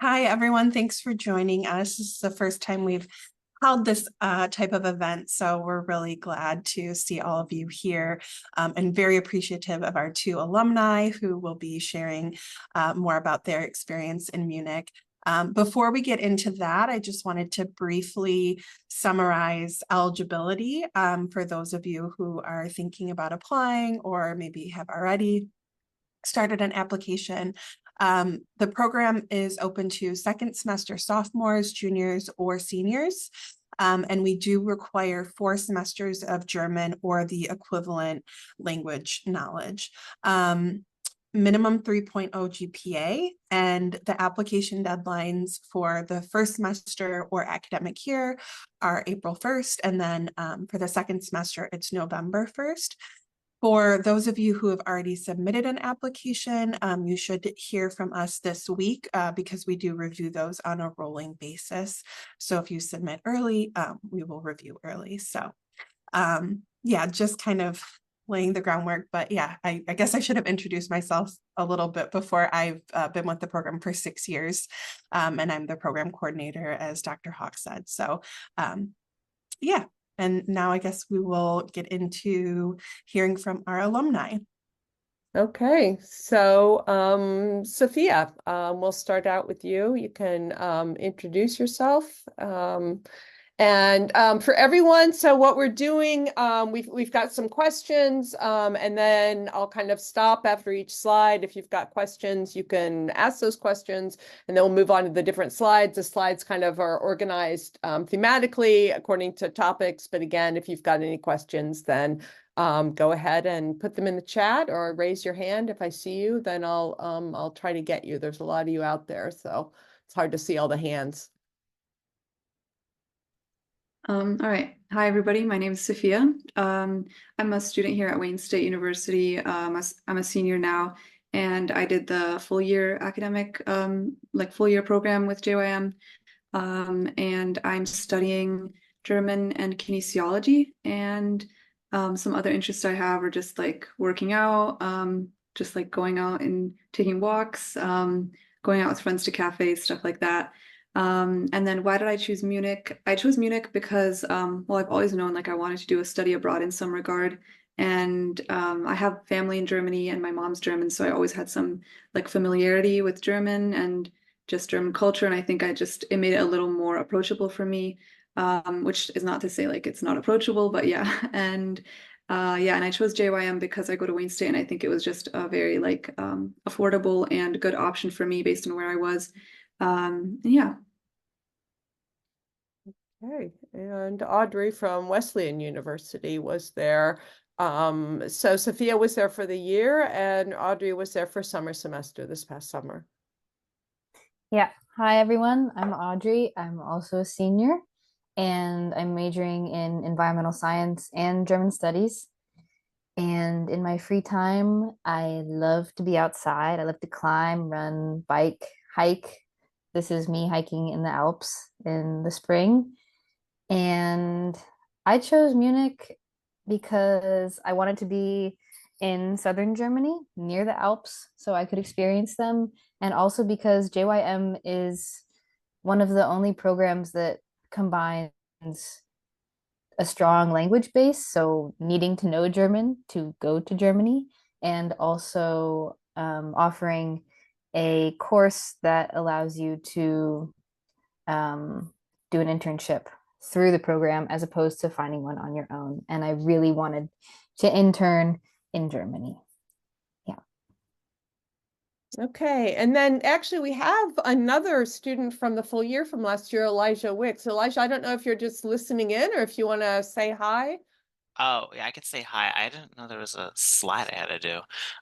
Hi, everyone. Thanks for joining us. This is the first time we've held this type of event, so we're really glad to see all of you here and very appreciative of our two alumni who will be sharing more about their experience in Munich. Before we get into that, I just wanted to briefly summarize eligibility for those of you who are thinking about applying or maybe have already started an application. The program is open to second semester sophomores, juniors, or seniors. And we do require 4 semesters of German or the equivalent language knowledge. Minimum 3.0 GPA, and the application deadlines for the first semester or academic year are April 1st, and then for the second semester, it's November 1st. For those of you who have already submitted an application, you should hear from us this week because we do review those on a rolling basis. So if you submit early, we will review early. So yeah, just kind of laying the groundwork. But yeah, I guess I should have introduced myself a little bit before. I've been with the program for 6 years, and I'm the program coordinator, as Dr. Hawk said. So yeah. And now I guess we will get into hearing from our alumni. Okay, so Sophia, we'll start out with you. You can introduce yourself. And for everyone, so what we're doing, we've got some questions, and then I'll kind of stop after each slide. If you've got questions, you can ask those questions, and then we'll move on to the different slides. The slides kind of are organized thematically according to topics. But again, if you've got any questions, then go ahead and put them in the chat or raise your hand. If I see you, then I'll try to get you. There's a lot of you out there, so it's hard to see all the hands. All right. Hi, everybody. My name is Sophia. I'm a student here at Wayne State University. I'm a senior now, and I did the full year academic, full year program with JYM. And I'm studying German and kinesiology, and some other interests I have are just like working out, just like going out and taking walks, going out with friends to cafes, stuff like that. And then why did I choose Munich? I chose Munich because, well, I've always known like I wanted to do a study abroad in some regard. And I have family in Germany and my mom's German, so I always had some like familiarity with German and just German culture. And I think it made it a little more approachable for me, which is not to say like it's not approachable, but yeah. And yeah, and I chose JYM because I go to Wayne State, and I think it was just a very like affordable and good option for me based on where I was. Yeah. Okay, and Audrey from Wesleyan University was there. So Sophia was there for the year, and Audrey was there for summer semester this past summer. Yeah. Hi, everyone. I'm Audrey. I'm also a senior, and I'm majoring in environmental science and German studies. And in my free time, I love to be outside. I love to climb, run, bike, hike. This is me hiking in the Alps in the spring. And I chose Munich because I wanted to be in southern Germany near the Alps so I could experience them. And also because JYM is one of the only programs that combines a strong language base, so needing to know German to go to Germany, and also offering a course that allows you to do an internship through the program as opposed to finding one on your own. And I really wanted to intern in Germany. Yeah. Okay, and then actually we have another student from the full year from last year, Elijah Wicks. Elijah, I don't know if you're just listening in or if you want to say hi. Oh, yeah, I could say hi. I didn't know there was a slide I had to do.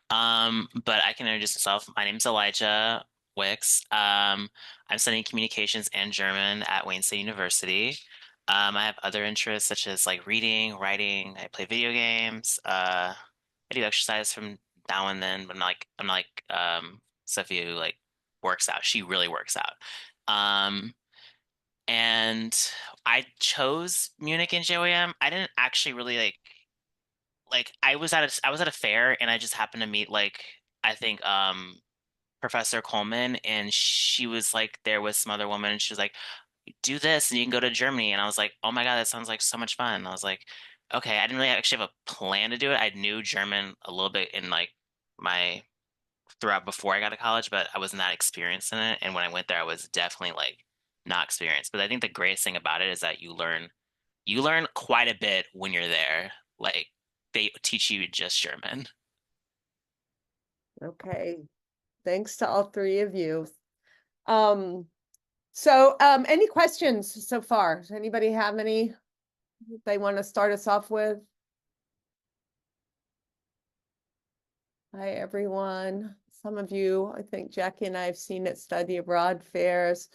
But I can introduce myself. My name's Elijah Wicks. I'm studying communications and German at Wayne State University. I have other interests such as like reading, writing. I play video games. I do exercise from now and then, but I'm like Sophia who like works out. She really works out. Um, and I chose Munich and JOAM. I didn't actually really like I was at a fair and I just happened to meet like I think Professor Coleman, and she was like there with some other woman, and she was like, do this and you can go to Germany. And I was like, oh my God, that sounds like so much fun. I was like, okay, I didn't really actually have a plan to do it. I knew German a little bit in like my throughout before I got to college, but I was not experienced in it. And when I went there, I was definitely like not experienced. But I think the greatest thing about it is that you learn quite a bit when you're there. Like they teach you just German. Okay. Thanks to all three of you. Any questions so far? Does anybody have any they want to start us off with? Hi, everyone. Some of you, I think Jackie and I have seen at study abroad fairs.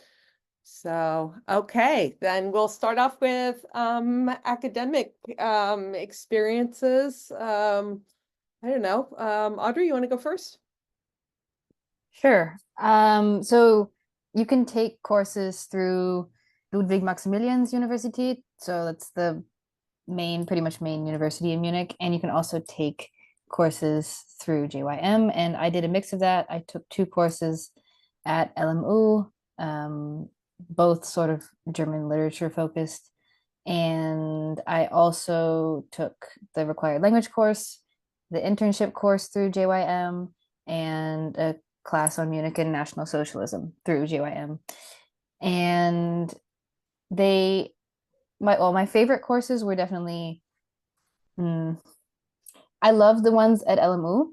So, okay, then we'll start off with academic experiences. I don't know. Audrey, you want to go first? Sure. So you can take courses through Ludwig Maximilians Universität. So that's the pretty much main university in Munich. And you can also take courses through JYM. And I did a mix of that. I took 2 courses at LMU, both sort of German literature focused. And I also took the required language course, the internship course through JYM, and a class on Munich and National Socialism through JYM. And my favorite courses were definitely, I love the ones at LMU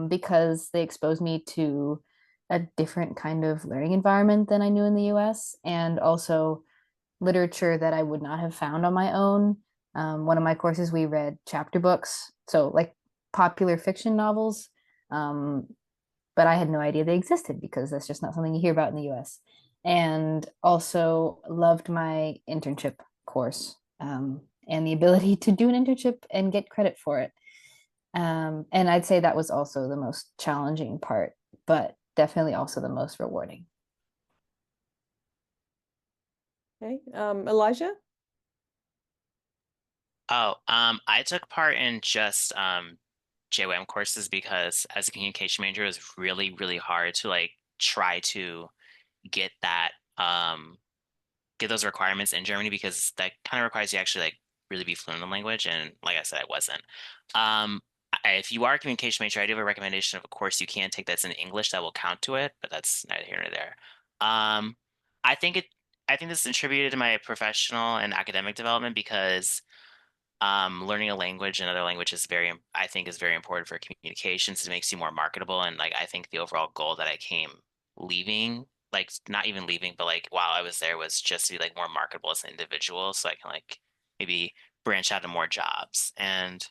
because they exposed me to a different kind of learning environment than I knew in the US, and also literature that I would not have found on my own. One of my courses, we read chapter books, so like popular fiction novels, but I had no idea they existed because that's just not something you hear about in the US. And also loved my internship course, and the ability to do an internship and get credit for it. And I'd say that was also the most challenging part, but definitely also the most rewarding. Okay, Elijah? Oh, I took part in just JWAM courses because as a communication major, it was really, really hard to like try to get that get those requirements in Germany because that kind of requires you actually like really be fluent in the language. And like I said, I wasn't. If you are a communication major, I do have a recommendation of a course you can take that's in English that will count to it, but that's neither here nor there. I think it I think this contributed to my professional and academic development because learning a language, another language is I think is very important for communications. It makes you more marketable. And like, I think the overall goal that I came leaving, like not even leaving, but like while I was there was just to be like more marketable as an individual. So I can like maybe branch out to more jobs and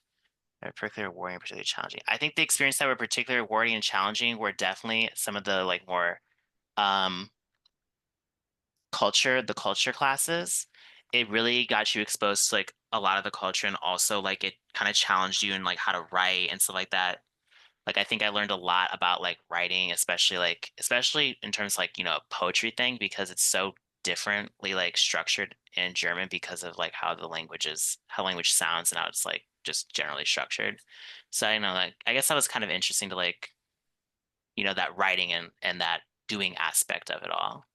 particularly rewarding and particularly challenging. I think the experience that were particularly rewarding and challenging were definitely some of the like more, um, the culture classes. It really got you exposed to like a lot of the culture and also like it kind of challenged you in like how to write and stuff like that. Like I think I learned a lot about like writing, especially in terms of like, poetry thing because it's so differently like structured in German because of like how language sounds and how it's like just generally structured. So I know like I guess that was kind of interesting to like, that writing and that doing aspect of it all.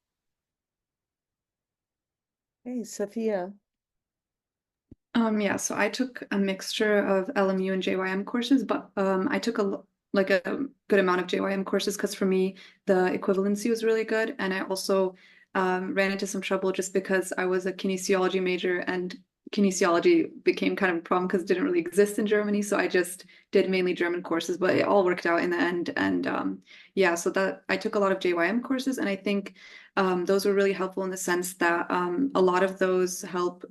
Hey, Sophia. Yeah, so I took a mixture of LMU and JYM courses, but I took like a good amount of JYM courses because for me the equivalency was really good, and I also ran into some trouble just because I was a kinesiology major and kinesiology became kind of a problem because it didn't really exist in Germany. So I just did mainly German courses, but it all worked out in the end. And yeah, so that I took a lot of JYM courses, and I think those were really helpful in the sense that a lot of those help,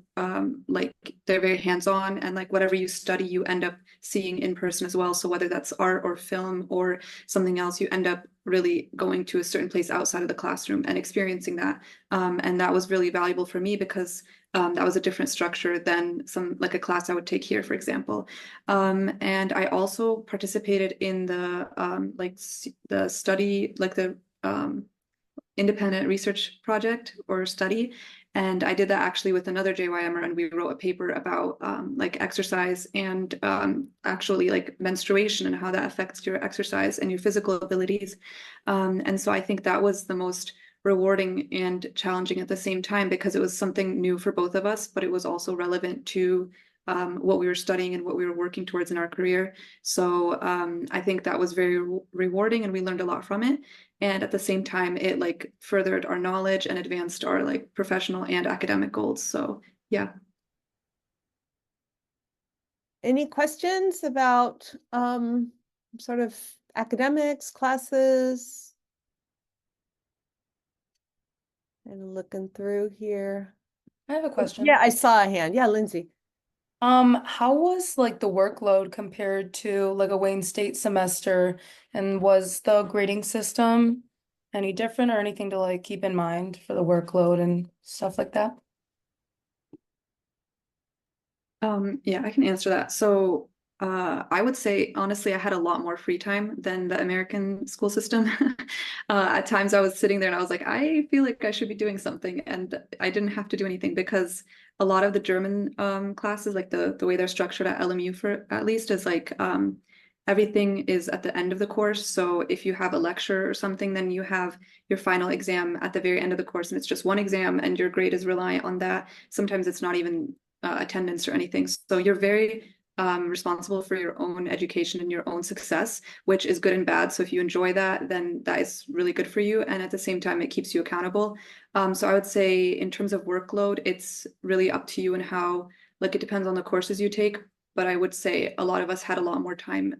like they're very hands-on, and like whatever you study, you end up seeing in person as well. So whether that's art or film or something else, you end up really going to a certain place outside of the classroom and experiencing that. And that was really valuable for me because that was a different structure than like a class I would take here, for example. And I also participated in the the study, like the independent research project or study. And I did that actually with another JYMer, and we wrote a paper about like exercise and actually like menstruation and how that affects your exercise and your physical abilities. And so I think that was the most rewarding and challenging at the same time, because it was something new for both of us, but it was also relevant to what we were studying and what we were working towards in our career. So I think that was very rewarding, and we learned a lot from it. And at the same time, it like furthered our knowledge and advanced our like professional and academic goals. So yeah. Any questions about sort of academics, classes? And looking through here. I have a question. Yeah, I saw a hand. Yeah, Lindsay. How was like the workload compared to like a Wayne State semester, and was the grading system any different or anything to like keep in mind for the workload and stuff like that? Yeah, I can answer that. So I would say, honestly, I had a lot more free time than the American school system. At times I was sitting there and I was like, I feel like I should be doing something. And I didn't have to do anything, because a lot of the German classes, like the way they're structured at LMU for at least, is like everything is at the end of the course. So if you have a lecture or something, then you have your final exam at the very end of the course, and it's just one exam and your grade is reliant on that. Sometimes it's not even attendance or anything. So you're very responsible for your own education and your own success, which is good and bad. So if you enjoy that, then that is really good for you. And at the same time, it keeps you accountable. So I would say in terms of workload, it's really up to you and how, like, it depends on the courses you take. But I would say a lot of us had a lot more time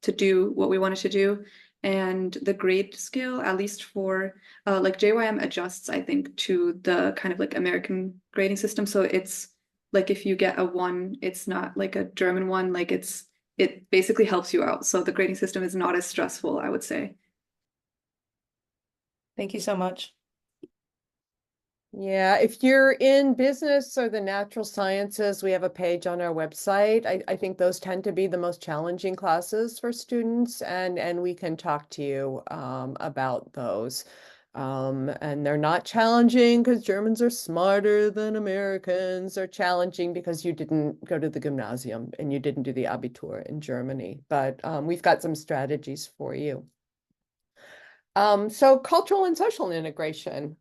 to do what we wanted to do. And the grade scale, at least for like JYM adjusts, I think, to the kind of like American grading system. So it's like if you get a 1, it's not like a German one, like it basically helps you out. So the grading system is not as stressful, I would say. Thank you so much. Yeah, if you're in business or the natural sciences, we have a page on our website. I think those tend to be the most challenging classes for students, and we can talk to you about those. And they're not challenging because Germans are smarter than Americans. They're challenging because you didn't go to the gymnasium and you didn't do the Abitur in Germany. But we've got some strategies for you. So cultural and social integration.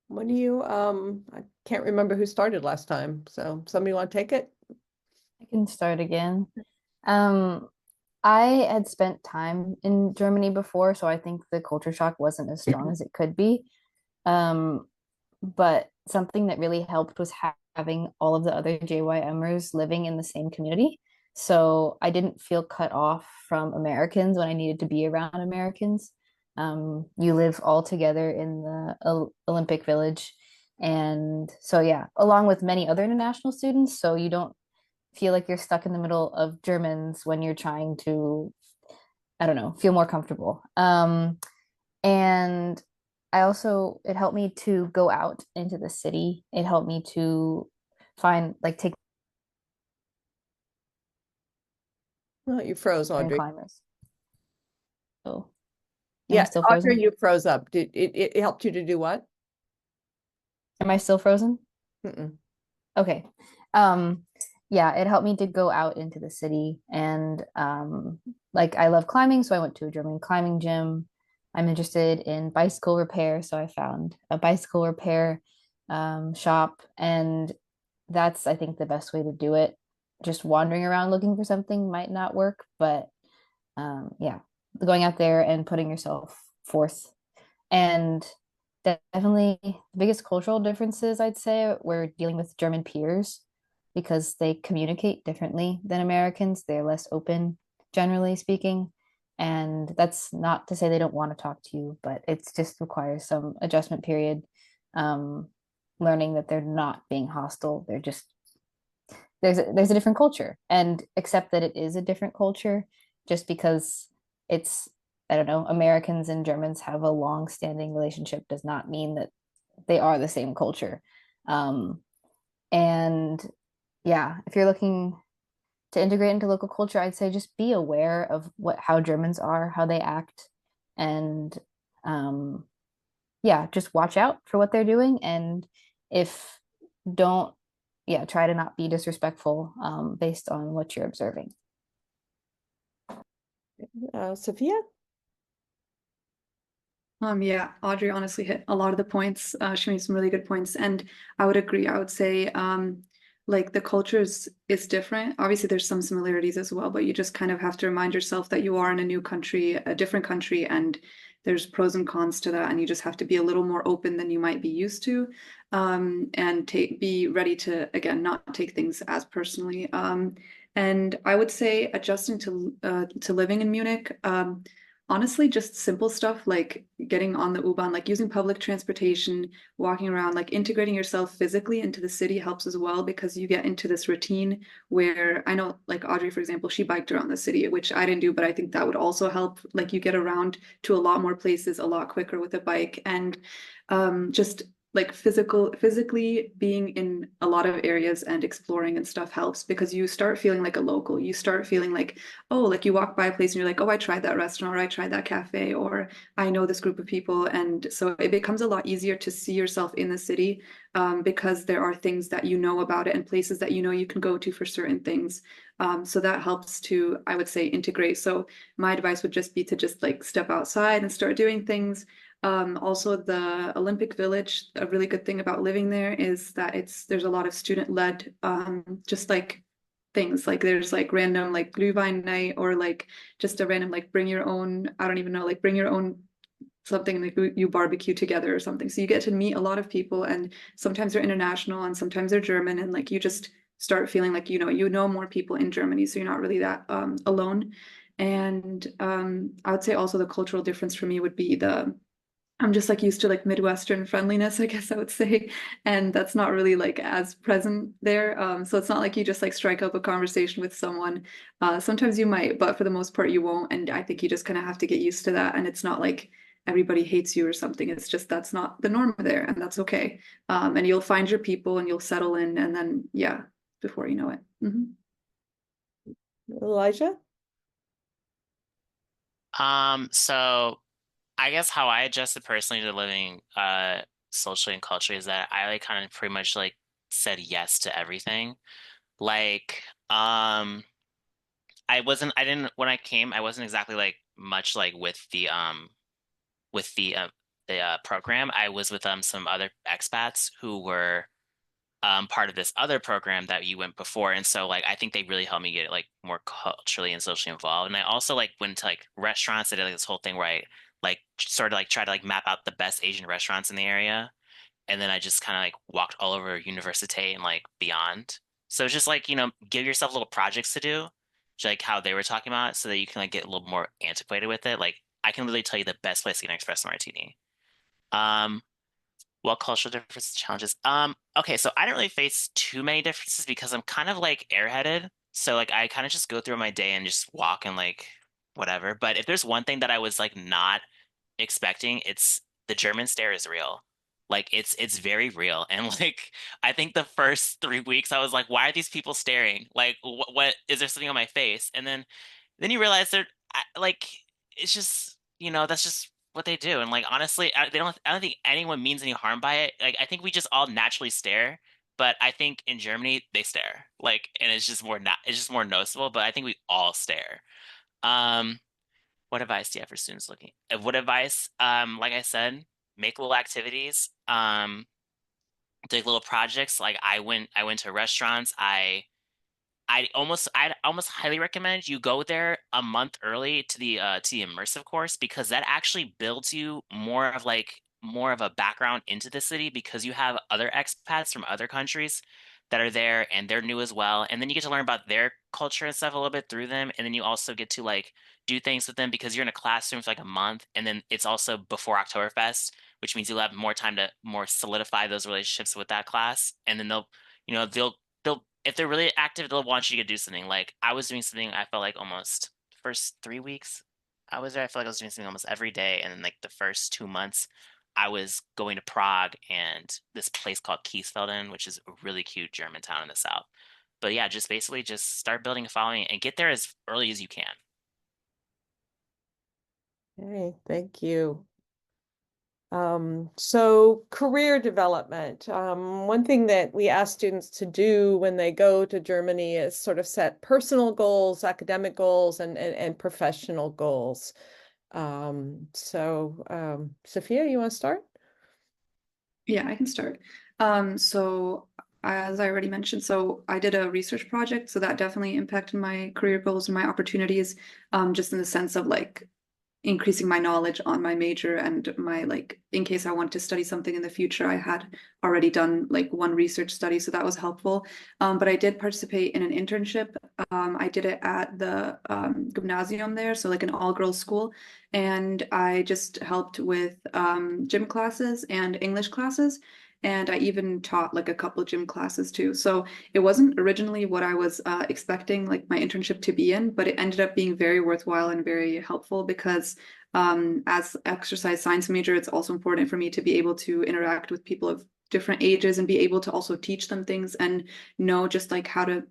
When do you, I can't remember who started last time. So somebody want to take it? I can start again. I had spent time in Germany before, so I think the culture shock wasn't as strong as it could be. But something that really helped was having all of the other JYMers living in the same community. So I didn't feel cut off from Americans when I needed to be around Americans. You live all together in the Olympic Village. And so, yeah, along with many other international students, so you don't feel like you're stuck in the middle of Germans when you're trying to, I don't know, feel more comfortable. And I also, it helped me to go out into the city. It helped me to find, like, take Oh, you froze, Audrey. climbers. Oh, Yeah, still Audrey, frozen? you froze up. Did it helped you to do what? Am I still frozen? Mm-mm. Okay. Yeah, it helped me to go out into the city, and like, I love climbing, so I went to a German climbing gym. I'm interested in bicycle repair, so I found a bicycle repair shop, and that's, I think, the best way to do it. Just wandering around looking for something might not work, but yeah, going out there and putting yourself forth. And definitely the biggest cultural differences, I'd say, we're dealing with German peers because they communicate differently than Americans. They're less open, generally speaking. And that's not to say they don't want to talk to you, but it's just requires some adjustment period. Learning that they're not being hostile. They're just, there's a different culture, and accept that it is a different culture. Just because it's, I don't know, Americans and Germans have a long-standing relationship does not mean that they are the same culture. And yeah, if you're looking to integrate into local culture, I'd say just be aware of how Germans are, how they act, and yeah, just watch out for what they're doing. And if don't, yeah, try to not be disrespectful based on what you're observing. Sophia? Yeah, Audrey honestly hit a lot of the points. She made some really good points, and I would agree. I would say, like the culture is different. Obviously, there's some similarities as well, but you just kind of have to remind yourself that you are in a new country, a different country, and there's pros and cons to that, and you just have to be a little more open than you might be used to, and be ready to again not take things as personally. And I would say adjusting to living in Munich. Honestly, just simple stuff like getting on the U-Bahn, like using public transportation, walking around, like integrating yourself physically into the city helps as well because you get into this routine where I know, like Audrey, for example, she biked around the city, which I didn't do, but I think that would also help. Like you get around to a lot more places a lot quicker with a bike and just like physically being in a lot of areas and exploring and stuff helps because you start feeling like a local. You start feeling like, oh, like you walk by a place and you're like, oh, I tried that restaurant or I tried that cafe or I know this group of people. And so it becomes a lot easier to see yourself in the city because there are things that you know about it and places that you know you can go to for certain things. So that helps to, I would say, integrate. So my advice would just be to just like step outside and start doing things. Also the Olympic Village, a really good thing about living there is that there's a lot of student-led, just like things like there's like random like Glühwein night or like just a random like bring your own, I don't even know, like bring your own something like you barbecue together or something. So you get to meet a lot of people and sometimes they're international and sometimes they're German and like you just start feeling like you know more people in Germany, so you're not really that alone. And I would say also the cultural difference for me would be I'm just like used to like Midwestern friendliness, I guess I would say. And that's not really like as present there. So it's not like you just like strike up a conversation with someone. Sometimes you might, but for the most part you won't. And I think you just kind of have to get used to that. And it's not like everybody hates you or something. It's just that's not the norm there, and that's okay. And you'll find your people and you'll settle in, and then yeah, before you know it. Elijah? So I guess how I adjusted personally to living socially and culturally is that I like kind of pretty much like said yes to everything. Like I didn't when I came, I wasn't exactly like much like with the program. I was with some other expats who were part of this other program that you went before, and so like I think they really helped me get like more culturally and socially involved. And I also like went to like restaurants. I did like this whole thing where I like sort of like try to like map out the best Asian restaurants in the area, and then I just kind of like walked all over Université and like beyond. So it's just like give yourself little projects to do, like how they were talking about, so that you can like get a little more antiquated with it. Like I can really tell you the best place to get an espresso martini. Um, what cultural differences and challenges? Okay, so I didn't really face too many differences because I'm kind of like airheaded. So like I kind of just go through my day and just walk and like whatever. But if there's one thing that I was like not expecting, it's the German stare is real. Like it's very real. And like I think the first 3 weeks I was like, why are these people staring? Like what is there something on my face? And then you realize like it's just that's just what they do. And like honestly, I don't think anyone means any harm by it. Like I think we just all naturally stare, but I think in Germany they stare. Like and it's just more not it's just more noticeable, but I think we all stare. Um what advice do you have for students looking? What advice? Like I said, make little activities. Do little projects. Like I went to restaurants. I'd almost highly recommend you go there a month early to the immersive course because that actually builds you more of a background into the city because you have other expats from other countries that are there and they're new as well. And then you get to learn about their culture and stuff a little bit through them. And then you also get to like do things with them because you're in a classroom for like a month. And then it's also before Oktoberfest, which means you'll have more time to more solidify those relationships with that class. And then they'll if they're really active, they'll want you to do something. Like I was doing something I felt like almost the first 3 weeks I was there, I felt like I was doing something almost every day. And then like the first 2 months, I was going to Prague and this place called Kiesfelden, which is a really cute German town in the south. But yeah, just basically just start building a following and get there as early as you can. Okay, thank you. So career development. One thing that we ask students to do when they go to Germany is sort of set personal goals, academic goals, and professional goals. Sophia, you want to start? Yeah, I can start. So as I already mentioned, so I did a research project, so that definitely impacted my career goals and my opportunities, just in the sense of like increasing my knowledge on my major and my like in case I want to study something in the future, I had already done like one research study, so that was helpful. But I did participate in an internship. I did it at the gymnasium there, so like an all-girls school, and I just helped with gym classes and English classes. And I even taught like a couple of gym classes too. So it wasn't originally what I was expecting like my internship to be in, but it ended up being very worthwhile and very helpful because as exercise science major, it's also important for me to be able to interact with people of different ages and be able to also teach them things and know just like how to,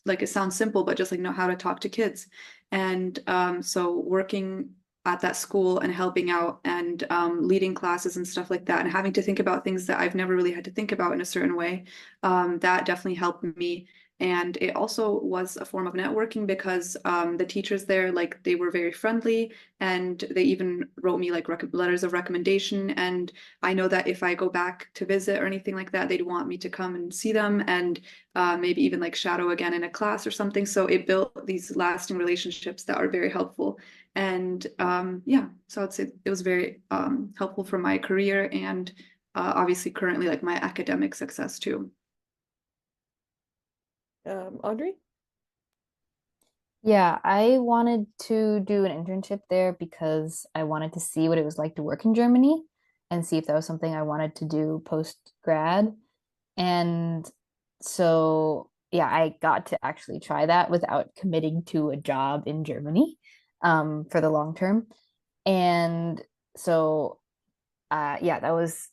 like it sounds simple, but just like know how to talk to kids. And so working at that school and helping out and leading classes and stuff like that and having to think about things that I've never really had to think about in a certain way, that definitely helped me. And it also was a form of networking because the teachers there, like they were very friendly and they even wrote me like letters of recommendation. And I know that if I go back to visit or anything like that, they'd want me to come and see them and maybe even like shadow again in a class or something. So it built these lasting relationships that are very helpful. And yeah, so I'd say it was very helpful for my career and obviously currently like my academic success too. Audrey? Yeah, I wanted to do an internship there because I wanted to see what it was like to work in Germany and see if that was something I wanted to do post grad. And so, yeah, I got to actually try that without committing to a job in Germany for the long term. And so, yeah, that was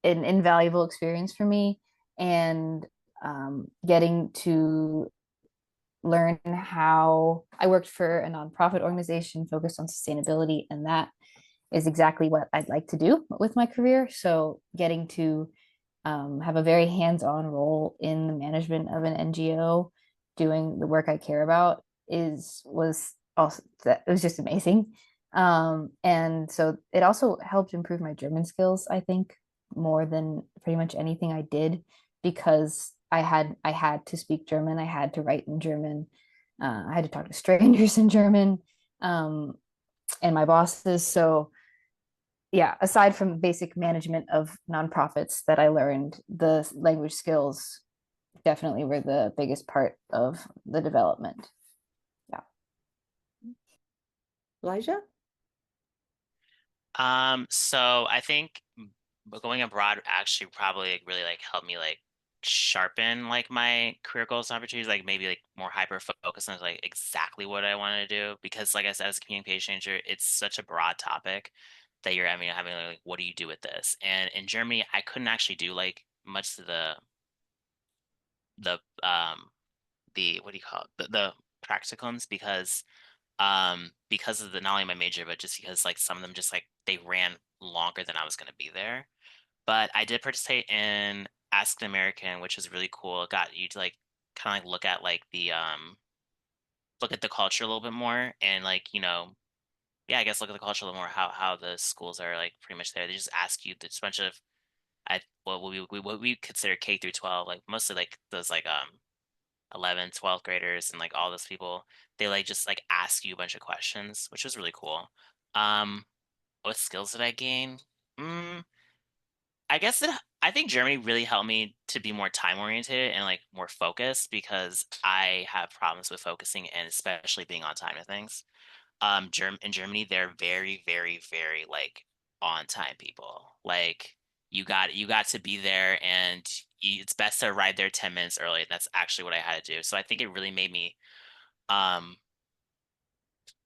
an invaluable experience for me. And getting to learn how I worked for a nonprofit organization focused on sustainability, and that is exactly what I'd like to do with my career. So, getting to have a very hands-on role in the management of an NGO, doing the work I care about was also that it was just amazing. And so it also helped improve my German skills, I think, more than pretty much anything I did because I had to speak German, I had to write in German, I had to talk to strangers in German, um, and my bosses. So yeah, aside from basic management of nonprofits that I learned, the language skills definitely were the biggest part of the development. Yeah. Elijah? So I think going abroad actually probably like, really like helped me like sharpen like my career goals and opportunities, like maybe like more hyper focus on like exactly what I want to do. Because like I said, as a communication major, it's such a broad topic that you're having like, what do you do with this? And in Germany, I couldn't actually do like much of the the what do you call it? The practicums because of the not only my major, but just because like some of them just like they ran longer than I was gonna be there. But I did participate in Ask an American, which was really cool. It got you to like kind of like look at the culture a little bit more and like, yeah, I guess look at the culture a little more, how the schools are like pretty much there. They just ask you there's a bunch of what we consider K through 12, like mostly like those like 11th, 12th graders and like all those people, they like just like ask you a bunch of questions, which was really cool. Um, what skills did I gain? Mm, I guess I think Germany really helped me to be more time oriented and like more focused because I have problems with focusing and especially being on time with things. In Germany, they're very, very, very like on time people. Like you got to be there and it's best to arrive there 10 minutes early. That's actually what I had to do. So I think it really um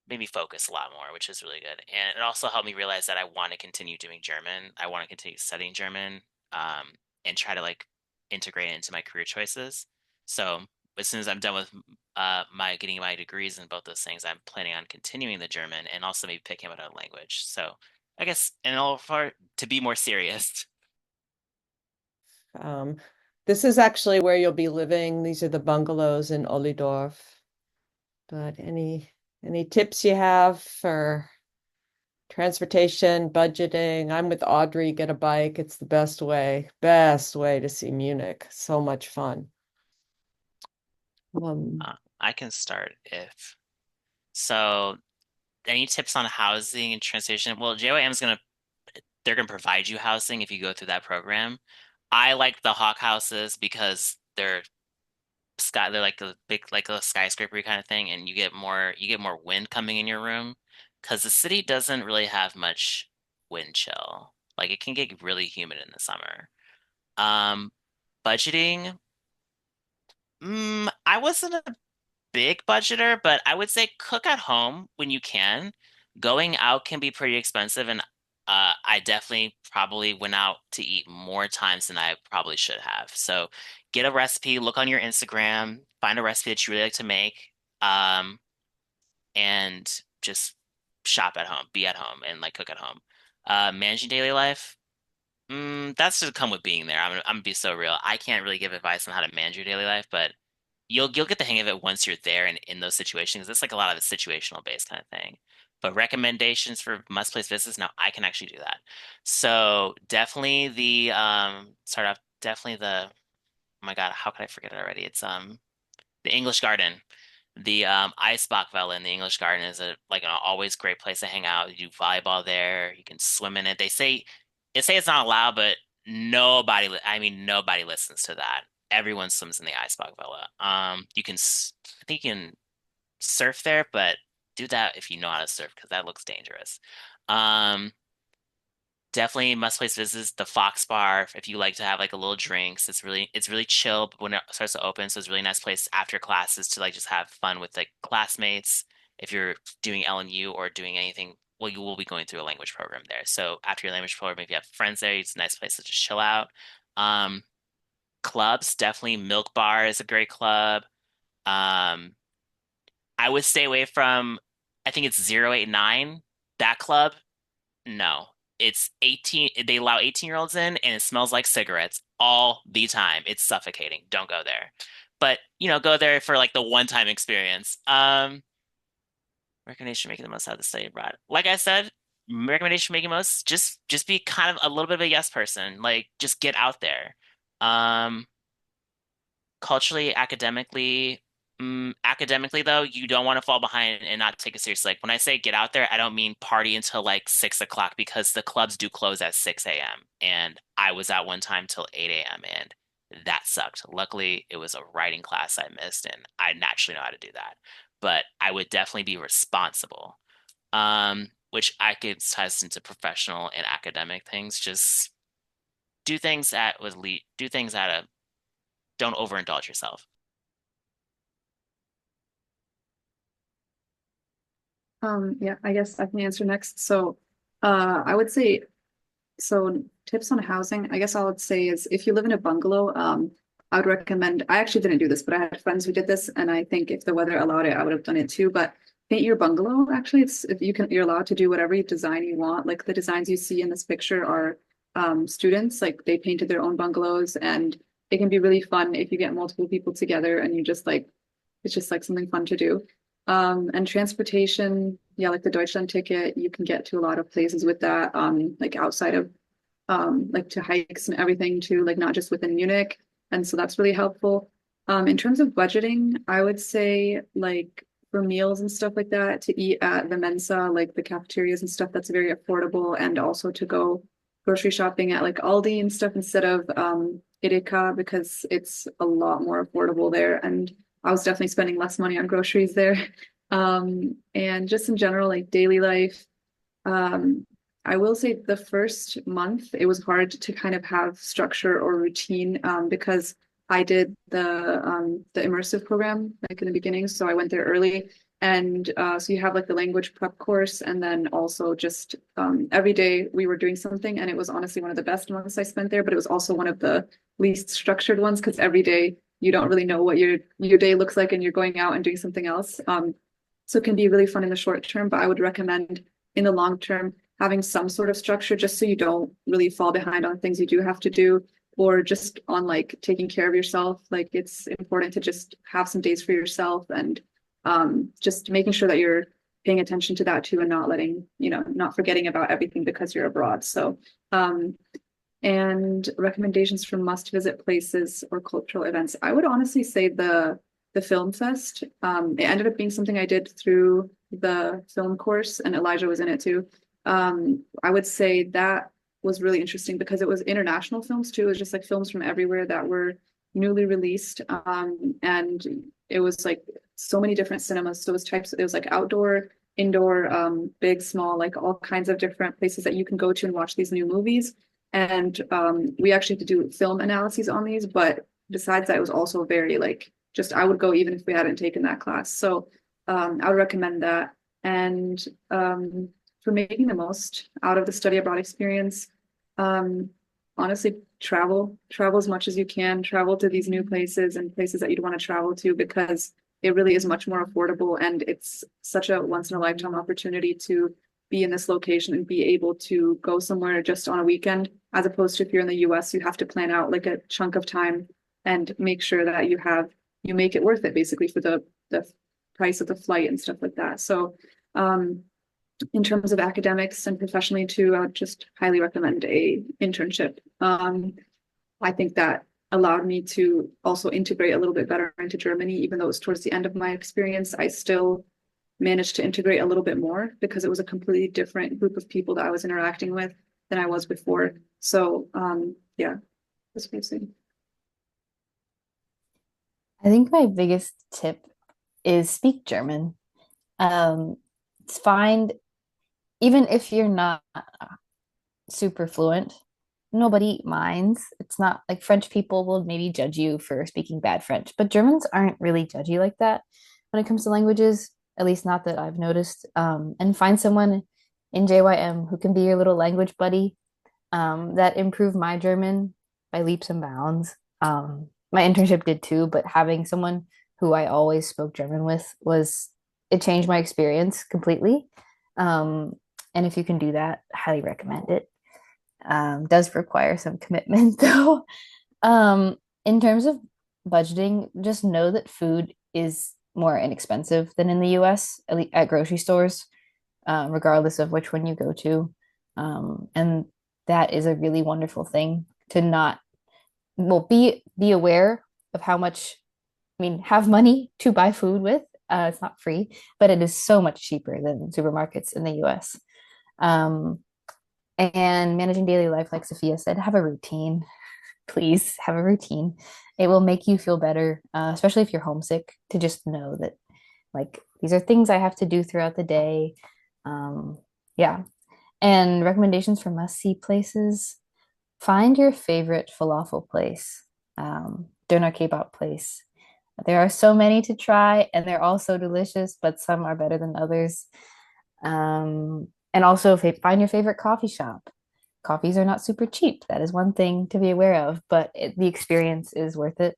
made me focus a lot more, which is really good. And it also helped me realize that I want to continue doing German. I want to continue studying German, and try to like integrate it into my career choices. So as soon as I'm done with my getting my degrees in both those things, I'm planning on continuing the German and also maybe picking up another language. So I guess in all part to be more serious. This is actually where you'll be living. These are the bungalows in Ollendorf. But any tips you have for transportation, budgeting? I'm with Audrey, get a bike. It's the best way to see Munich. So much fun. I can start if so. Any tips on housing and transportation? Well, JOAM is they're gonna provide you housing if you go through that program. I like the Hawk houses because they're like a big like a skyscraper kind of thing, and you get more wind coming in your room because the city doesn't really have much wind chill. Like it can get really humid in the summer. Budgeting. I wasn't a big budgeter, but I would say cook at home when you can. Going out can be pretty expensive, and I definitely probably went out to eat more times than I probably should have. So get a recipe, look on your Instagram, find a recipe that you really like to make, and just shop at home, be at home, and like cook at home. Managing daily life. That's just come with being there. I'm gonna be so real. I can't really give advice on how to manage your daily life, but you'll get the hang of it once you're there and in those situations. It's like a lot of a situational based kind of thing. But recommendations for must place visits, now I can actually do that. So definitely the start off definitely the oh my God, how could I forget it already? It's the English Garden. The Eisbachwelle in the English Garden is like an always great place to hang out. You do volleyball there, you can swim in it. They say it's not allowed, but nobody listens to that. Everyone swims in the Eisbachwelle. I think you can surf there, but do that if you know how to surf because that looks dangerous. Definitely must place visits the Fox Bar if you like to have like a little drinks. It's really chill when it starts to open, so it's a really nice place after classes to like just have fun with like classmates. If you're doing LNU or doing anything, well, you will be going through a language program there. So after your language program, if you have friends there, it's a nice place to just chill out. Clubs, definitely Milk Bar is a great club. I would stay away from, I think it's 089, that club. No, it's 18. They allow 18-year-olds in, and it smells like cigarettes all the time. It's suffocating. Don't go there. But go there for like the one-time experience. Recommendation making the most out of the study abroad. Like I said, recommendation making most, just be kind of a little bit of a yes person. Like just get out there. Culturally, academically though, you don't want to fall behind and not take it seriously. Like when I say get out there, I don't mean party until like 6 o'clock because the clubs do close at 6 a.m. And I was out one time till 8 a.m. and that sucked. Luckily, it was a writing class I missed and I naturally know how to do that. But I would definitely be responsible. Which I could ties into professional and academic things. Just do things don't overindulge yourself. Yeah, I guess I can answer next. So, I would say, so tips on housing, I guess I would say is if you live in a bungalow, I would recommend, I actually didn't do this, but I had friends who did this, and I think if the weather allowed it, I would have done it too. But paint your bungalow. Actually, it's if you're allowed to do whatever design you want. Like the designs you see in this picture are students, like they painted their own bungalows, and it can be really fun if you get multiple people together and you just like it's just like something fun to do. And transportation, yeah, like the Deutschland ticket, you can get to a lot of places with that, like outside of like to hikes and everything too, like not just within Munich. And so that's really helpful. In terms of budgeting, I would say like for meals and stuff like that, to eat at the Mensa, like the cafeterias and stuff, that's very affordable. And also to go grocery shopping at like Aldi and stuff instead of Edeka because it's a lot more affordable there. And I was definitely spending less money on groceries there. And just in general, like daily life, I will say the first month it was hard to kind of have structure or routine because I did the immersive program like in the beginning, so I went there early, and so you have like the language prep course, and then also just every day we were doing something, and it was honestly one of the best months I spent there, but it was also one of the least structured ones because every day you don't really know what your day looks like and you're going out and doing something else. So it can be really fun in the short term, but I would recommend in the long term having some sort of structure just so you don't really fall behind on things you do have to do, or just on like taking care of yourself. Like it's important to just have some days for yourself, and just making sure that you're paying attention to that too, and not letting, not forgetting about everything because you're abroad. So and recommendations for must visit places or cultural events. I would honestly say the film fest. It ended up being something I did through the film course, and Elijah was in it too. I would say that was really interesting because it was international films too. It was just like films from everywhere that were newly released. And it was like so many different cinemas. So it was like outdoor, indoor, big, small, like all kinds of different places that you can go to and watch these new movies. And we actually had to do film analyses on these, but besides that, it was also very like just I would go even if we hadn't taken that class. So I would recommend that. And for making the most out of the study abroad experience, honestly, travel as much as you can, travel to these new places and places that you'd want to travel to, because it really is much more affordable, and it's such a once in a lifetime opportunity to be in this location and be able to go somewhere just on a weekend, as opposed to if you're in the US, you have to plan out like a chunk of time and make sure that you make it worth it basically for the price of the flight and stuff like that. So in terms of academics and professionally too, I would just highly recommend a internship. I think that allowed me to also integrate a little bit better into Germany, even though it was towards the end of my experience. I still managed to integrate a little bit more because it was a completely different group of people that I was interacting with than I was before. So yeah, that's basically. I think my biggest tip is speak German. Find, even if you're not super fluent, nobody minds. It's not like French people will maybe judge you for speaking bad French, but Germans aren't really judgy like that when it comes to languages, at least not that I've noticed. And find someone in JYM who can be your little language buddy. That improved my German by leaps and bounds. My internship did too, but having someone who I always spoke German with it changed my experience completely. Um, and if you can do that, highly recommend it. Does require some commitment though. Um, in terms of budgeting, just know that food is more inexpensive than in the US, at least at grocery stores, regardless of which one you go to. And that is a really wonderful thing to not, well, be aware of how much, I mean, have money to buy food with. It's not free, but it is so much cheaper than supermarkets in the US. Um, and managing daily life, like Sophia said, have a routine. Please have a routine. It will make you feel better, especially if you're homesick, to just know that like these are things I have to do throughout the day. Yeah. And recommendations for must-see places. Find your favorite falafel place, doner kebab place. There are so many to try, and they're all so delicious, but some are better than others. And also find your favorite coffee shop. Coffees are not super cheap. That is one thing to be aware of, but the experience is worth it.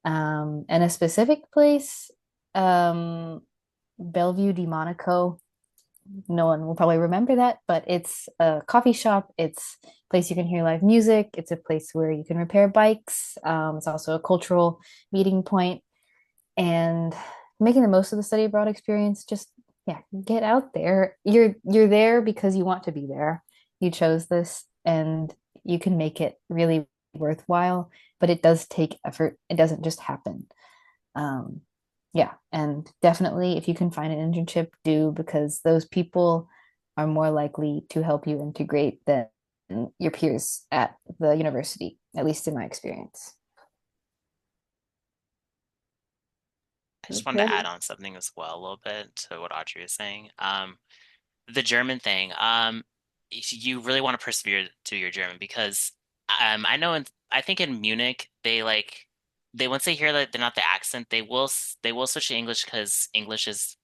And a specific place, Bellevue di Monaco. No one will probably remember that, but it's a coffee shop. It's a place you can hear live music. It's a place where you can repair bikes. It's also a cultural meeting point. And making the most of the study abroad experience, just yeah, get out there. You're there because you want to be there. You chose this, and you can make it really worthwhile, but it does take effort. It doesn't just happen. Um, yeah, and definitely if you can find an internship, do, because those people are more likely to help you integrate than your peers at the university, at least in my experience. I just wanted to Okay. add on something as well, a little bit to what Audrey was saying. The German thing. You really want to persevere to your German because I know I think in Munich they once they hear that they're not the accent, they will switch to English because English is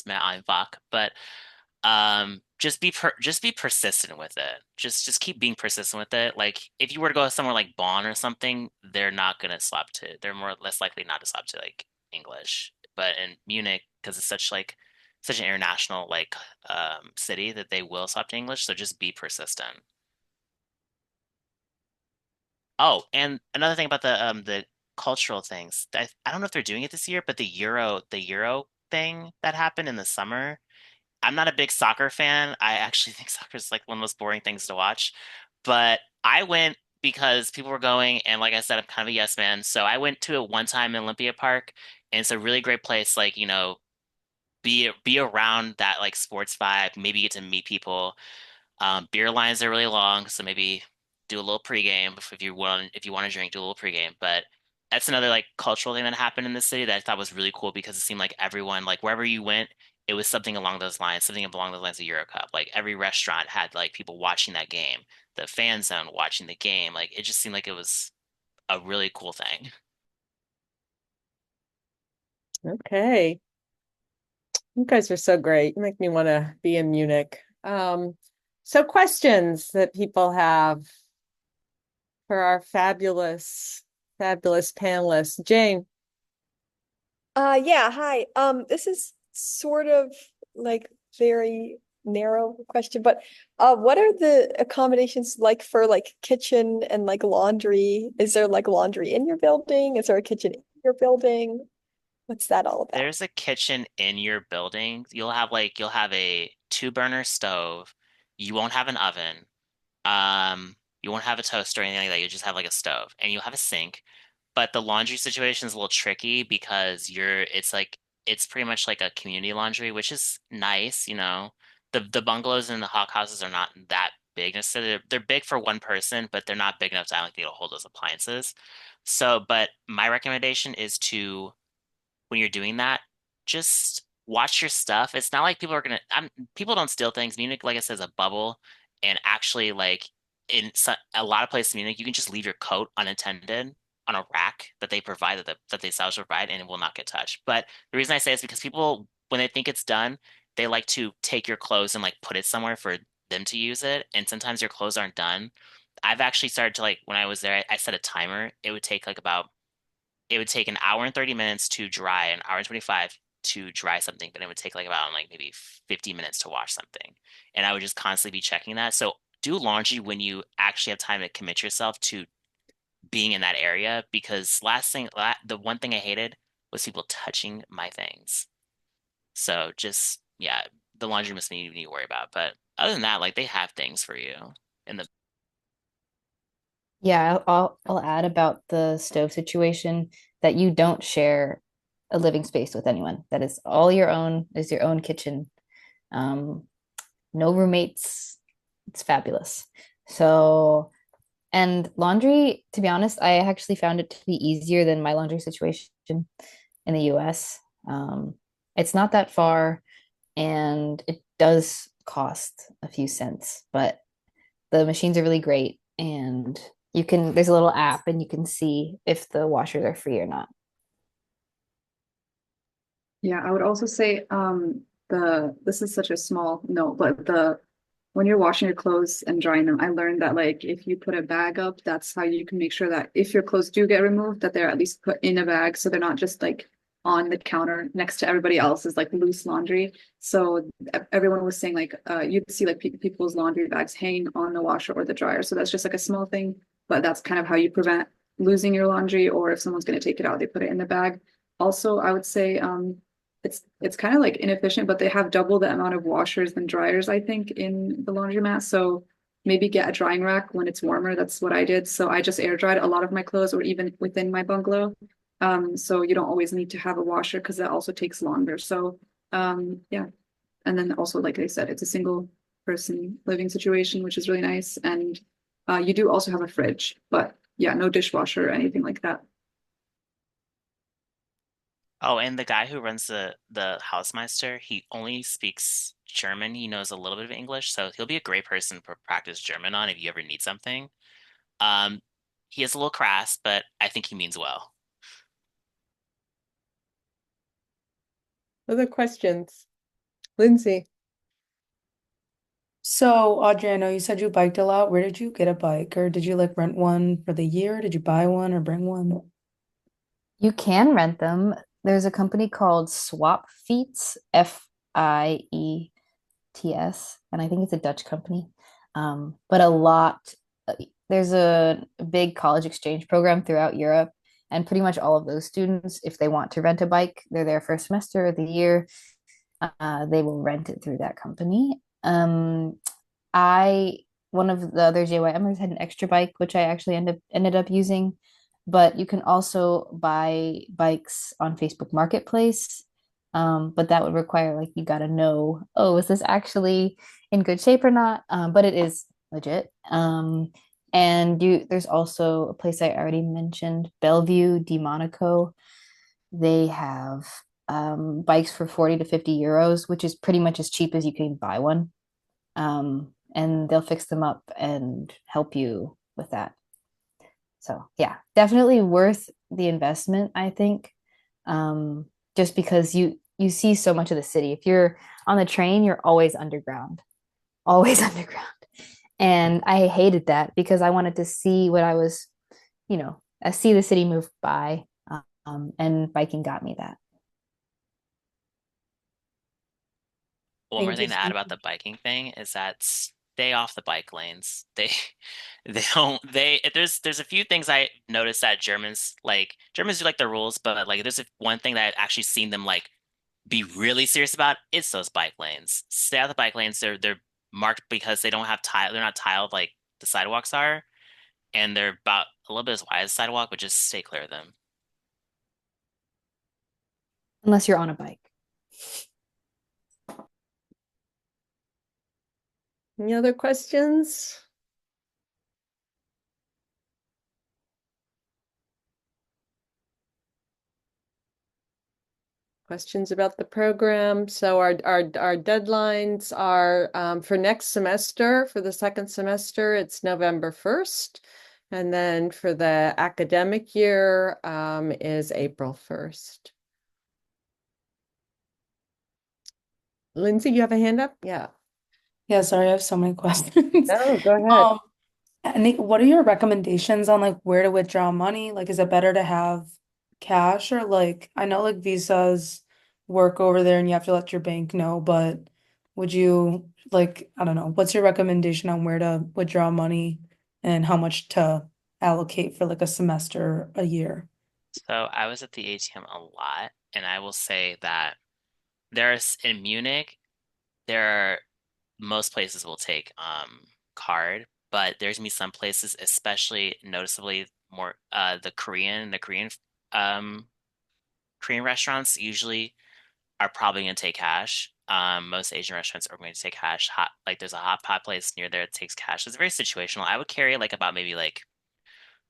mehr einfach. But just be persistent with it. Just keep being persistent with it. Like if you were to go somewhere like Bonn or something, they're not gonna swap to. They're more less likely not to swap to like English. But in Munich, because it's such an international like city that they will swap to English. So just be persistent. Oh, and another thing about the cultural things. I don't know if they're doing it this year, but the Euro thing that happened in the summer. I'm not a big soccer fan. I actually think soccer is like one of the most boring things to watch. But I went because people were going, and like I said, I'm kind of a yes man. So I went to it one time in Olympia Park, and it's a really great place. Like, be around that like sports vibe. Maybe get to meet people. Beer lines are really long, so maybe do a little pregame if you want to drink, do a little pregame. But that's another like cultural thing that happened in the city that I thought was really cool because it seemed like everyone, like wherever you went, it was something along those lines, something along those lines of Euro Cup. Like every restaurant had like people watching that game, the fan zone watching the game. Like it just seemed like it was a really cool thing. Okay. You guys are so great. You make me want to be in Munich. So questions that people have for our fabulous, fabulous panelists. Jane. Yeah, hi. This is sort of like very narrow question, but what are the accommodations like for like kitchen and like laundry? Is there like laundry in your building? Is there a kitchen in your building? What's that all about? There's a kitchen in your building. You'll have a two burner stove. You won't have an oven. You won't have a toaster or anything like that. You'll just have like a stove and you'll have a sink. But the laundry situation is a little tricky because it's pretty much like a community laundry, which is nice, you know. The bungalows and the hawk houses are not that big necessarily. They're big for one person, but they're not big enough to like be able to hold those appliances. So, but my recommendation is to when you're doing that, just watch your stuff. It's not like people don't steal things. Munich, like I said, is a bubble, and actually, like a lot of places in Munich, you can just leave your coat unattended on a rack that they provide that they sell provide, and it will not get touched. But the reason I say is because people, when they think it's done, they like to take your clothes and like put it somewhere for them to use it, and sometimes your clothes aren't done. I've actually started to like when I was there, I set a timer. It would take an hour and 30 minutes to dry, an hour and 25 to dry something, but it would take like about like maybe 50 minutes to wash something. And I would just constantly be checking that. So do laundry when you actually have time to commit yourself to being in that area because the one thing I hated was people touching my things. So just, yeah, the laundry must be you need to worry about. But other than that, like they have things for you in the Yeah, I'll add about the stove situation that you don't share a living space with anyone. That is all your own, is your own kitchen. Um, no roommates. It's fabulous. So, and laundry, to be honest, I actually found it to be easier than my laundry situation in the US. It's not that far and it does cost a few cents, but the machines are really great and there's a little app and you can see if the washers are free or not. Yeah, I would also say this is such a small note, but the when you're washing your clothes and drying them, I learned that like if you put a bag up, that's how you can make sure that if your clothes do get removed, that they're at least put in a bag so they're not just like on the counter next to everybody else's like loose laundry. So everyone was saying like you'd see like people's laundry bags hanging on the washer or the dryer. So that's just like a small thing, but that's kind of how you prevent losing your laundry, or if someone's going to take it out, they put it in the bag. Also, I would say it's kind of like inefficient, but they have double the amount of washers than dryers, I think, in the laundromat. So maybe get a drying rack when it's warmer. That's what I did. So I just air dried a lot of my clothes, or even within my bungalow. So you don't always need to have a washer because that also takes longer. So yeah. And then also, like I said, it's a single person living situation, which is really nice. And you do also have a fridge, but yeah, no dishwasher or anything like that. Oh, and the guy who runs the Hausmeister, he only speaks German. He knows a little bit of English, so he'll be a great person to practice German on if you ever need something. Um, he is a little crass, but I think he means well. Other questions? Lindsay. So, Audrey, I know you said you biked a lot. Where did you get a bike? Or did you like rent one for the year? Did you buy one or bring one? You can rent them. There's a company called Swap Feets, Fiets, and I think it's a Dutch company. But there's a big college exchange program throughout Europe, and pretty much all of those students, if they want to rent a bike, they're there for a semester of the year. They will rent it through that company. I One of the other JYMers had an extra bike, which I actually ended up using. But you can also buy bikes on Facebook Marketplace. But that would require like you gotta know, oh, is this actually in good shape or not? But it is legit. And there's also a place I already mentioned, Bellevue di Monaco. They have bikes for 40 to 50 euros, which is pretty much as cheap as you can buy one. And they'll fix them up and help you with that. So yeah, definitely worth the investment, I think. Just because you see so much of the city. If you're on the train, you're always underground. And I hated that because I wanted to see what I see the city move by. And biking got me that. One more Thank you thing to so add much. about the biking thing is that stay off the bike lanes. They don't they there's a few things I noticed that Germans do like the rules, but like one thing that I've actually seen them like be really serious about. It's those bike lanes. Stay out of the bike lanes. They're marked because they don't have tile. They're not tiled like the sidewalks are, and they're about a little bit as wide as the sidewalk, but just stay clear of them. Unless you're on a bike. Any other questions? Questions about the program? So our deadlines are for next semester, for the second semester, it's November 1st. And then for the academic year is April 1st. Lindsay, you have a hand up? Yeah. Yeah, sorry, I have so many questions. No, go ahead. And what are your recommendations on like where to withdraw money? Like, is it better to have cash or like I know like visas work over there and you have to let your bank know, but would you like I don't know, what's your recommendation on where to withdraw money and how much to allocate for like a semester, a year? So I was at the ATM a lot, and I will say that there's in Munich, there are most places will take card, but there's gonna be some places, especially noticeably more um Korean restaurants usually are probably gonna take cash. Most Asian restaurants are going to take cash. There's a hot pot place near there that takes cash. It's very situational. I would carry like about maybe like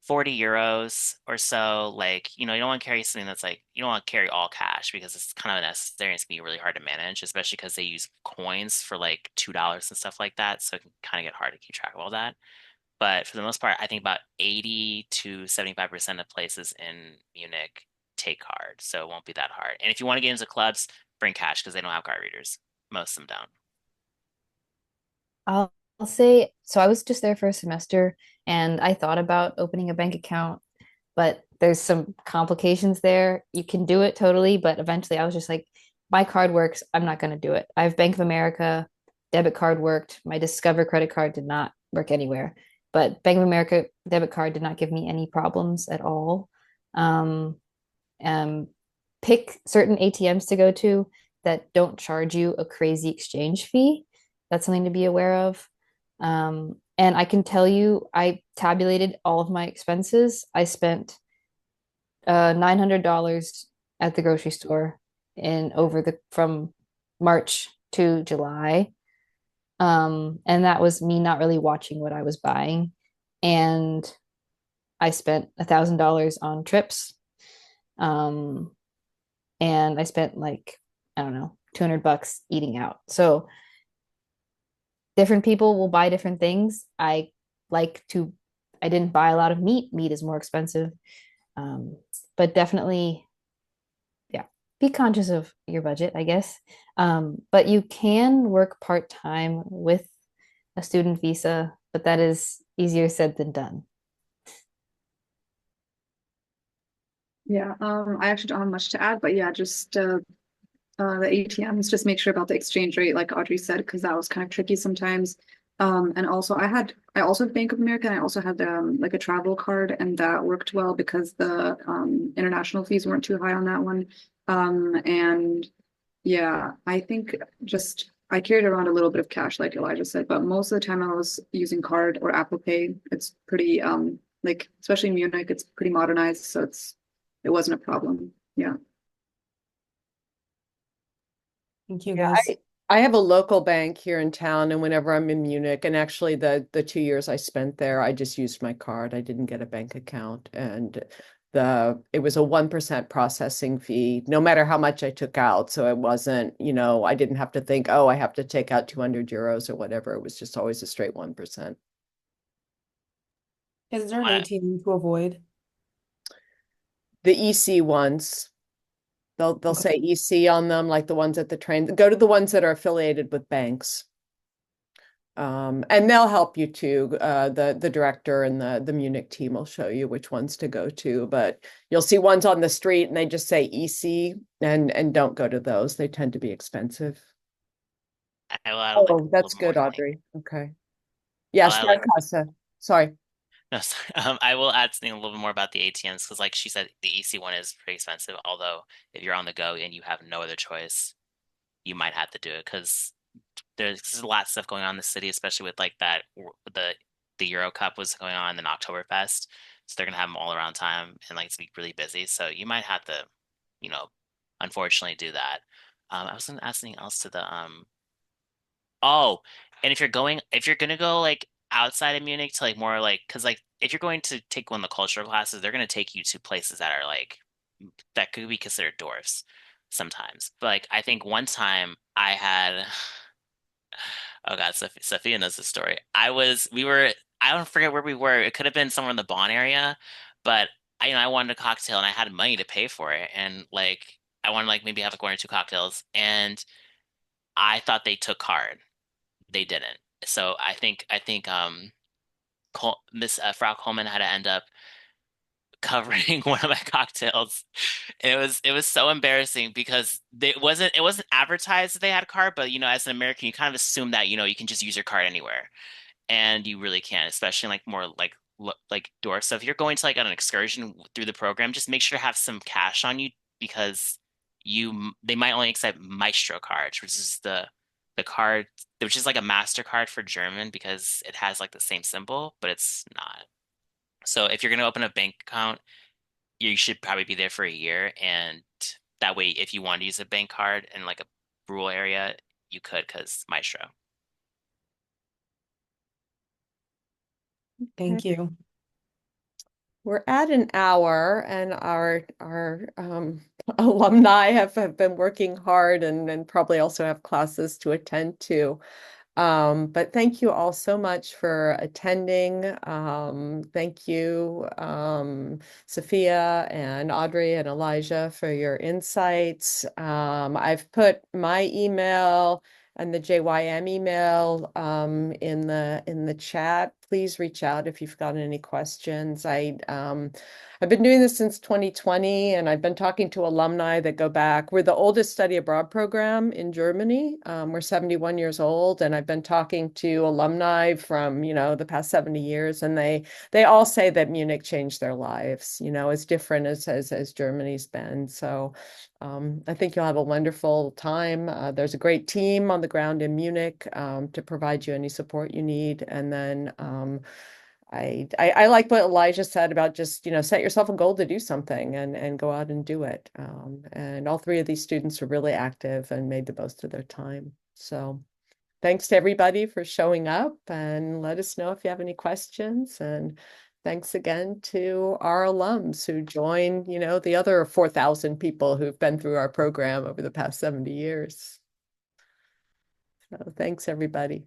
40 euros or so. Like, you don't want to carry something that's like, you don't want to carry all cash because it's kind of unnecessary and it's gonna be really hard to manage, especially because they use coins for like $2 and stuff like that. So it can kind of get hard to keep track of all that. But for the most part, I think about 80 to 75% of places in Munich take card. So it won't be that hard. And if you want to get into clubs, bring cash because they don't have card readers. Most of them don't. I'll say, so I was just there for a semester and I thought about opening a bank account, but there's some complications there. You can do it totally, but eventually I was just like, my card works. I'm not going to do it. I have Bank of America, debit card worked. My Discover credit card did not work anywhere, but Bank of America debit card did not give me any problems at all. Um, um, Pick certain ATMs to go to that don't charge you a crazy exchange fee. That's something to be aware of. And I can tell you, I tabulated all of my expenses. I spent $900 at the grocery store in over the from March to July. And that was me not really watching what I was buying. And I spent $1,000 on trips. Um, and I spent like, I don't know, 200 bucks eating out. So different people will buy different things. Like to, I didn't buy a lot of meat. Meat is more expensive. Um, but definitely, yeah, be conscious of your budget, I guess. But you can work part-time with a student visa, but that is easier said than done. Yeah, I actually don't have much to add, but yeah, just the ATMs, just make sure about the exchange rate, like Audrey said, because that was kind of tricky sometimes. And also I also have Bank of America, and I also had like a travel card, and that worked well because the international fees weren't too high on that one. And yeah, I think just I carried around a little bit of cash, like Elijah said, but most of the time I was using card or Apple Pay. It's pretty like especially in Munich, it's pretty modernized, so it wasn't a problem. Yeah. Thank you, Yeah, guys. I have a local bank here in town, and whenever I'm in Munich, and actually the 2 years I spent there, I just used my card. I didn't get a bank account, and it was a 1% processing fee, no matter how much I took out. So it wasn't, I didn't have to think, oh, I have to take out 200 euros or whatever. It was just always a straight 1%. Is there an I- ATM to avoid? The EC ones. They'll Okay. say EC on them, like the ones at the train. Go to the ones that are affiliated with banks. And they'll help you too. The director and the Munich team will show you which ones to go to. But you'll see ones on the street and they just say EC, and don't go to those. They tend to be expensive. I will add like, a Oh, little that's more good, thing. Audrey. Okay. Yeah, I'll add, like, Sparkasse. Sorry. no, sorry. I will add something a little bit more about the ATMs because, like she said, the EC one is pretty expensive. Although, if you're on the go and you have no other choice, you might have to do it because there's a lot of stuff going on in the city, especially with like that the Euro Cup was going on and Oktoberfest, so they're gonna have them all around time and like it's be really busy. So you might have to, you know, unfortunately do that. I was gonna ask something else to the Oh, and if you're gonna go like outside of Munich to like more like, because like if you're going to take one of the cultural classes, they're gonna take you to places that are like that could be considered dwarfs sometimes. But like I think one time I had, oh God, Sophia knows the story. I don't forget where we were. It could have been somewhere in the Bonn area, but I wanted a cocktail and I had money to pay for it, and like I wanted like maybe have like one or two cocktails, and I thought they took card. They didn't. So I think Miss Frau Coleman had to end up covering one of my cocktails. And it was so embarrassing because it wasn't advertised that they had a card, but as an American, you kind of assume that you can just use your card anywhere, and you really can't, especially in like more like door. So if you're going to like on an excursion through the program, just make sure to have some cash on you because they might only accept Maestro cards, which is the card, which is like a MasterCard for German because it has like the same symbol, but it's not. So if you're going to open a bank account, you should probably be there for a year. And that way, if you want to use a bank card in like a rural area, you could because Maestro. Thank you. We're at an hour, and our alumni have been working hard and probably also have classes to attend to. But thank you all so much for attending. Thank you, Sophia and Audrey and Elijah, for your insights. I've put my email and the JYM email in the chat. Please reach out if you've got any questions. I've been doing this since 2020, and I've been talking to alumni that go back. We're the oldest study abroad program in Germany. We're 71 years old, and I've been talking to alumni from, the past 70 years, and they all say that Munich changed their lives, as different as Germany's been. So I think you'll have a wonderful time. There's a great team on the ground in Munich to provide you any support you need. And then I like what Elijah said about just, set yourself a goal to do something and go out and do it. And all three of these students are really active and made the most of their time. So thanks to everybody for showing up, and let us know if you have any questions. And thanks again to our alums who join, the other 4,000 people who've been through our program over the past 70 years. So thanks, everybody.